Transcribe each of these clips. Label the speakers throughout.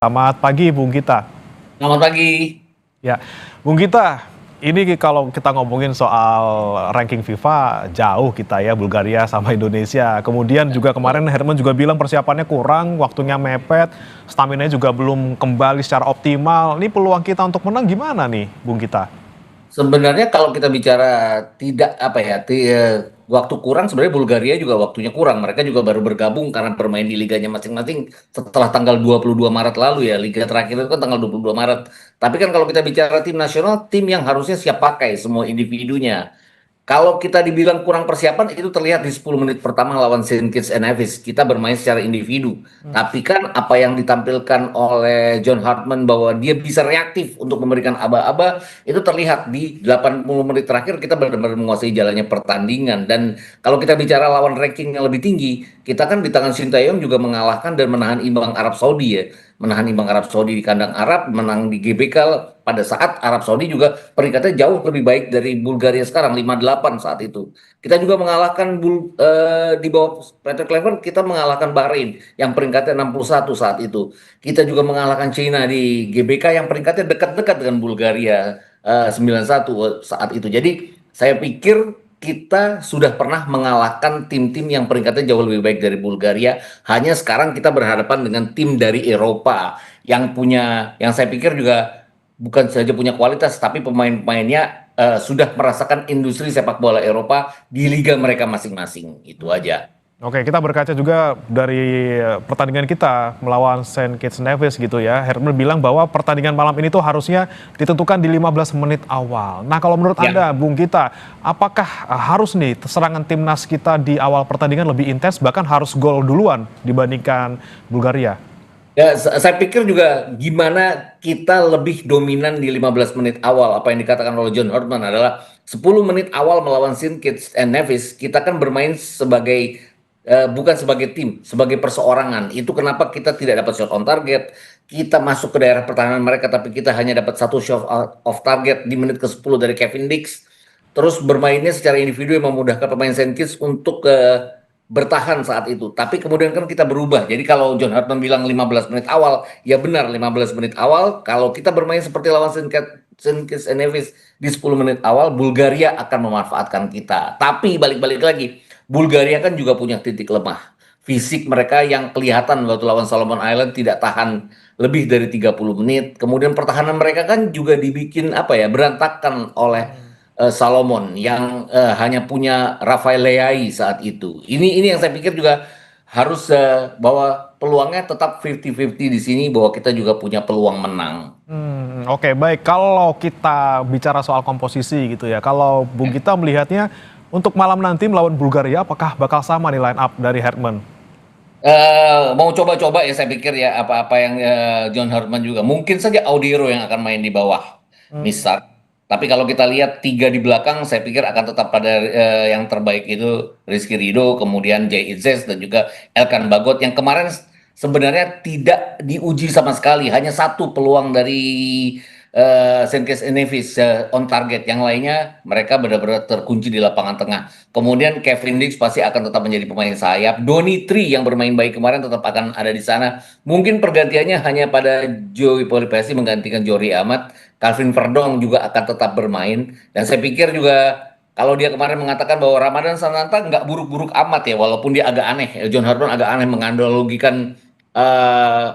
Speaker 1: Selamat pagi, Bung Gita.
Speaker 2: Selamat pagi.
Speaker 1: Ya, Bung Gita, ini kalau kita ngomongin soal ranking FIFA, jauh kita ya, Bulgaria sama Indonesia. Kemudian juga kemarin Herman juga bilang persiapannya kurang, waktunya mepet, stamina juga belum kembali secara optimal. Ini peluang kita untuk menang gimana nih, Bung Gita?
Speaker 2: Sebenarnya kalau kita bicara tidak apa ya, waktu kurang sebenarnya Bulgaria juga waktunya kurang. Mereka juga baru bergabung karena bermain di liganya masing-masing setelah tanggal 22 Maret lalu ya. Liga terakhir itu kan tanggal 22 Maret. Tapi kan kalau kita bicara tim nasional, tim yang harusnya siap pakai semua individunya. Kalau kita dibilang kurang persiapan, itu terlihat di 10 menit pertama lawan Saint Kitts and Nevis. Kita bermain secara individu. Tapi kan apa yang ditampilkan oleh John Hartman bahwa dia bisa reaktif untuk memberikan aba-aba, itu terlihat di 80 menit terakhir kita benar-benar menguasai jalannya pertandingan. Dan kalau kita bicara lawan ranking yang lebih tinggi, kita kan di tangan Sintayong juga mengalahkan dan menahan imbang Arab Saudi ya. Menahan imbang Arab Saudi di kandang Arab, menang di GBK pada saat Arab Saudi juga peringkatnya jauh lebih baik dari Bulgaria sekarang 58 saat itu. Kita juga mengalahkan di bawah Peter Clever, kita mengalahkan Bahrain yang peringkatnya 61 saat itu. Kita juga mengalahkan China di GBK yang peringkatnya dekat-dekat dengan Bulgaria 91 saat itu. Jadi saya pikir kita sudah pernah mengalahkan tim-tim yang peringkatnya jauh lebih baik dari Bulgaria. Hanya sekarang kita berhadapan dengan tim dari Eropa yang punya, yang saya pikir juga bukan saja punya kualitas, tapi pemain-pemainnya sudah merasakan industri sepak bola Eropa di liga mereka masing-masing. Itu aja.
Speaker 1: Oke, kita berkaca juga dari pertandingan kita melawan Saint Kitts Nevis gitu ya. Herman bilang bahwa pertandingan malam ini tuh harusnya ditentukan di 15 menit awal. Nah, kalau menurut
Speaker 2: Ya.
Speaker 1: Anda, Bung Gita, apakah harus nih serangan timnas kita di awal pertandingan lebih intens, bahkan harus gol duluan dibandingkan Bulgaria?
Speaker 2: Ya, saya pikir juga gimana kita lebih dominan di 15 menit awal. Apa yang dikatakan oleh John Hortman adalah 10 menit awal melawan Saint Kitts and Nevis, kita kan bermain sebagai bukan sebagai tim, sebagai perseorangan. Itu kenapa kita tidak dapat shot on target. Kita masuk ke daerah pertahanan mereka, tapi kita hanya dapat satu shot off target di menit ke-10 dari Kevin Dix. Terus bermainnya secara individu yang memudahkan pemain Saint Kitts untuk bertahan saat itu. Tapi kemudian kan kita berubah. Jadi kalau John Hartman bilang 15 menit awal, ya benar 15 menit awal. Kalau kita bermain seperti lawan Saint Kitts and Nevis di 10 menit awal, Bulgaria akan memanfaatkan kita. Tapi balik-balik lagi, Bulgaria kan juga punya titik lemah. Fisik mereka yang kelihatan waktu lawan Solomon Island tidak tahan lebih dari 30 menit. Kemudian pertahanan mereka kan juga dibikin apa ya, berantakan oleh Salomon yang hanya punya Rafael Leai saat itu. Ini yang saya pikir juga harus bahwa peluangnya tetap 50-50 di sini, bahwa kita juga punya peluang menang.
Speaker 1: Oke, baik. Kalau kita bicara soal komposisi gitu ya, kalau Bung Gita melihatnya untuk malam nanti melawan Bulgaria, apakah bakal sama nih line up dari Herman?
Speaker 2: Mau coba-coba ya, saya pikir ya apa-apa yang John Hartman juga mungkin saja Audiero yang akan main di bawah misal. Tapi kalau kita lihat tiga di belakang, saya pikir akan tetap pada yang terbaik itu Rizky Ridho, kemudian Jay Itzes dan juga Elkan Bagot yang kemarin sebenarnya tidak diuji sama sekali, hanya satu peluang dari Saint Kitts and Nevis on target, yang lainnya mereka benar-benar terkunci di lapangan tengah. Kemudian Kevin Dix pasti akan tetap menjadi pemain sayap. Donny Tree yang bermain baik kemarin tetap akan ada di sana. Mungkin pergantiannya hanya pada Joey Polipesi menggantikan Jori Amat. Calvin Verdong juga akan tetap bermain. Dan saya pikir juga kalau dia kemarin mengatakan bahwa Ramadan Sananta nggak buruk-buruk amat ya, walaupun dia agak aneh. John Hartman agak aneh menganalogikan eh,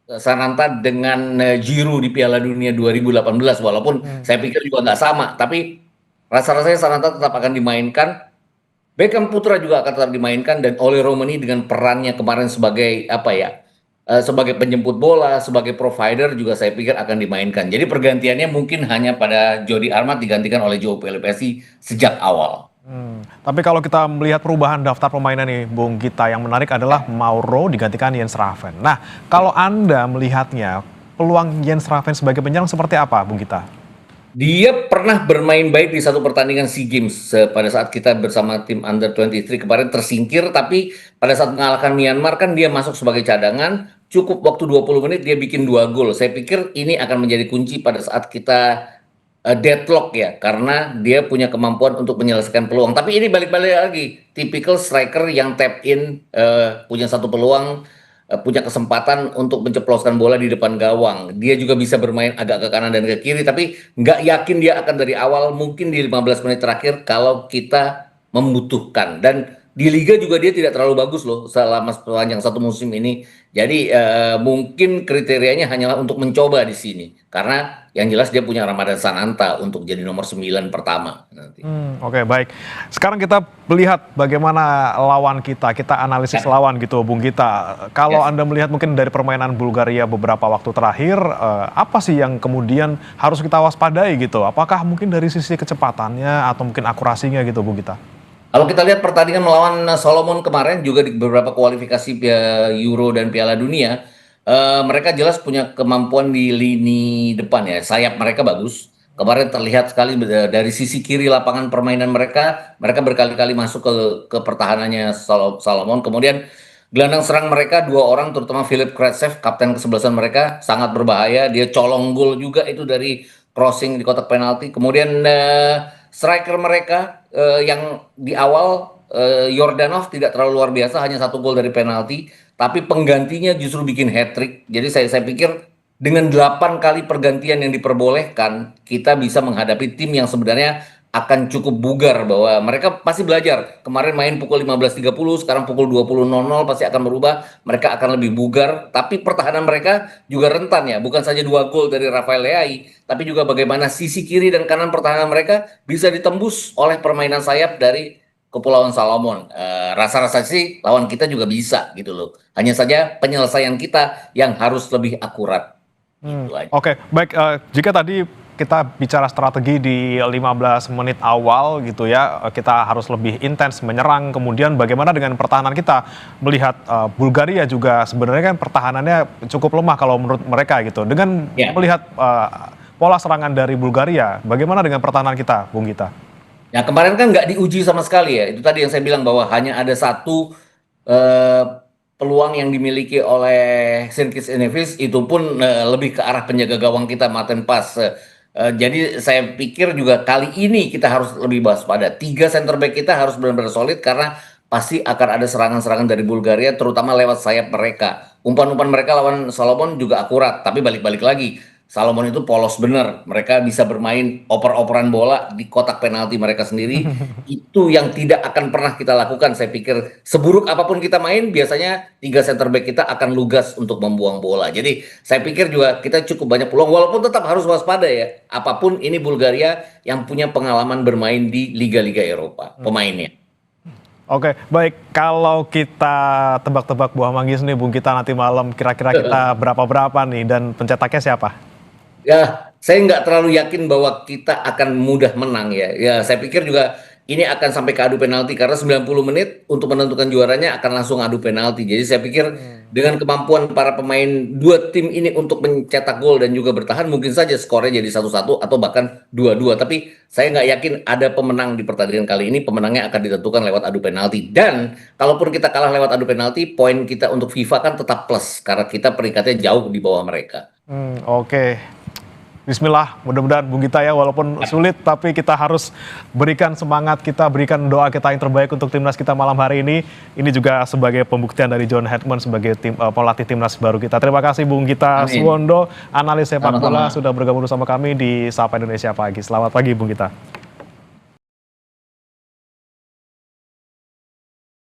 Speaker 2: Sananta dengan Giroud di Piala Dunia 2018, walaupun saya pikir juga nggak sama. Tapi rasa-rasanya Sananta tetap akan dimainkan. Beckham Putra juga akan tetap dimainkan, dan Ole Romani dengan perannya kemarin sebagai apa ya, sebagai penjemput bola, sebagai provider juga saya pikir akan dimainkan. Jadi pergantiannya mungkin hanya pada Jody Armat digantikan oleh Joe Pelopesi sejak awal.
Speaker 1: Tapi kalau kita melihat perubahan daftar pemainnya nih, Bung Gita, yang menarik adalah Mauro digantikan Jens Raven. Nah, kalau Anda melihatnya, peluang Jens Raven sebagai penyerang seperti apa, Bung Gita?
Speaker 2: Dia pernah bermain baik di satu pertandingan SEA Games pada saat kita bersama tim Under 23 kemarin tersingkir, tapi pada saat mengalahkan Myanmar kan dia masuk sebagai cadangan, cukup waktu 20 menit dia bikin 2 gol. Saya pikir ini akan menjadi kunci pada saat kita deadlock ya, karena dia punya kemampuan untuk menyelesaikan peluang. Tapi ini balik-balik lagi, tipikal striker yang tap in, punya satu peluang, punya kesempatan untuk menceploskan bola di depan gawang. Dia juga bisa bermain agak ke kanan dan ke kiri, tapi nggak yakin dia akan dari awal, mungkin di 15 menit terakhir kalau kita membutuhkan. Dan di Liga juga dia tidak terlalu bagus loh selama sepanjang satu musim ini. Jadi mungkin kriterianya hanyalah untuk mencoba di sini. Karena yang jelas dia punya Ramadan Sananta untuk jadi nomor 9 pertama nanti.
Speaker 1: Oke, baik. Sekarang kita melihat bagaimana lawan kita analisis lawan gitu, Bung Gita. Kalau
Speaker 2: Yes.
Speaker 1: Anda melihat mungkin dari permainan Bulgaria beberapa waktu terakhir, apa sih yang kemudian harus kita waspadai gitu? Apakah mungkin dari sisi kecepatannya atau mungkin akurasinya gitu, Bung Gita?
Speaker 2: Kalau kita lihat pertandingan melawan Solomon kemarin juga di beberapa kualifikasi Euro dan Piala Dunia, mereka jelas punya kemampuan di lini depan ya. Sayap mereka bagus. Kemarin terlihat sekali dari sisi kiri lapangan permainan mereka, mereka berkali-kali masuk ke pertahanannya Solomon. Kemudian gelandang serang mereka dua orang, terutama Filip Kretsev, kapten kesebelasan mereka, sangat berbahaya. Dia colong gol juga itu dari crossing di kotak penalti. Kemudian striker mereka yang di awal Yordanov tidak terlalu luar biasa, hanya satu gol dari penalti, tapi penggantinya justru bikin hat-trick. Jadi saya pikir dengan 8 kali pergantian yang diperbolehkan, kita bisa menghadapi tim yang sebenarnya akan cukup bugar, bahwa mereka pasti belajar. Kemarin main pukul 15.30, sekarang pukul 20.00 pasti akan berubah. Mereka akan lebih bugar, tapi pertahanan mereka juga rentan ya. Bukan saja 2 gol dari Rafael Leai, tapi juga bagaimana sisi kiri dan kanan pertahanan mereka bisa ditembus oleh permainan sayap dari Kepulauan Salomon. Rasa-rasa sih lawan kita juga bisa gitu loh. Hanya saja penyelesaian kita yang harus lebih akurat. Gitu aja.
Speaker 1: Oke, baik. Jika tadi kita bicara strategi di 15 menit awal gitu ya, kita harus lebih intens menyerang. Kemudian bagaimana dengan pertahanan kita? Melihat Bulgaria juga sebenarnya kan pertahanannya cukup lemah kalau menurut mereka gitu. Dengan
Speaker 2: Ya.
Speaker 1: melihat pola serangan dari Bulgaria, bagaimana dengan pertahanan kita, Bung Gita?
Speaker 2: Nah, kemarin kan nggak diuji sama sekali ya. Itu tadi yang saya bilang bahwa hanya ada satu eh, peluang yang dimiliki oleh Sirkis Enevis, itu pun lebih ke arah penjaga gawang kita, Martin Pas. Jadi saya pikir juga kali ini kita harus lebih waspada. 3 center back kita harus benar-benar solid karena pasti akan ada serangan-serangan dari Bulgaria, terutama lewat sayap mereka. Umpan-umpan mereka lawan Solomon juga akurat, tapi balik-balik lagi. Salomon itu polos bener. Mereka bisa bermain oper-operan bola di kotak penalti mereka sendiri. Itu yang tidak akan pernah kita lakukan. Saya pikir seburuk apapun kita main, biasanya 3 center back kita akan lugas untuk membuang bola. Jadi saya pikir juga kita cukup banyak peluang. Walaupun tetap harus waspada ya. Apapun ini Bulgaria yang punya pengalaman bermain di liga-liga Eropa. Pemainnya.
Speaker 1: Oke, baik. Kalau kita tebak-tebak buah manggis nih, Bung Gita, nanti malam kira-kira kita berapa-berapa nih dan pencetaknya siapa?
Speaker 2: Ya, saya nggak terlalu yakin bahwa kita akan mudah menang ya. Ya, saya pikir juga ini akan sampai ke adu penalti karena 90 menit untuk menentukan juaranya akan langsung adu penalti. Jadi saya pikir dengan kemampuan para pemain dua tim ini untuk mencetak gol dan juga bertahan, mungkin saja skornya jadi 1-1 atau bahkan 2-2. Tapi saya nggak yakin ada pemenang di pertandingan kali ini. Pemenangnya akan ditentukan lewat adu penalti. Dan kalaupun kita kalah lewat adu penalti, poin kita untuk FIFA kan tetap plus karena kita peringkatnya jauh di bawah mereka.
Speaker 1: Oke. Bismillah, mudah-mudahan Bung Gita ya, walaupun sulit tapi kita harus berikan semangat, kita berikan doa kita yang terbaik untuk timnas kita malam hari ini. Ini juga sebagai pembuktian dari John Hedman sebagai pelatih timnas baru kita. Terima kasih Bung Gita
Speaker 2: Amin.
Speaker 1: Suwondo, analis sepak bola,
Speaker 2: Sama-sama.
Speaker 1: sudah bergabung bersama kami di Sapa Indonesia Pagi. Selamat pagi Bung Gita.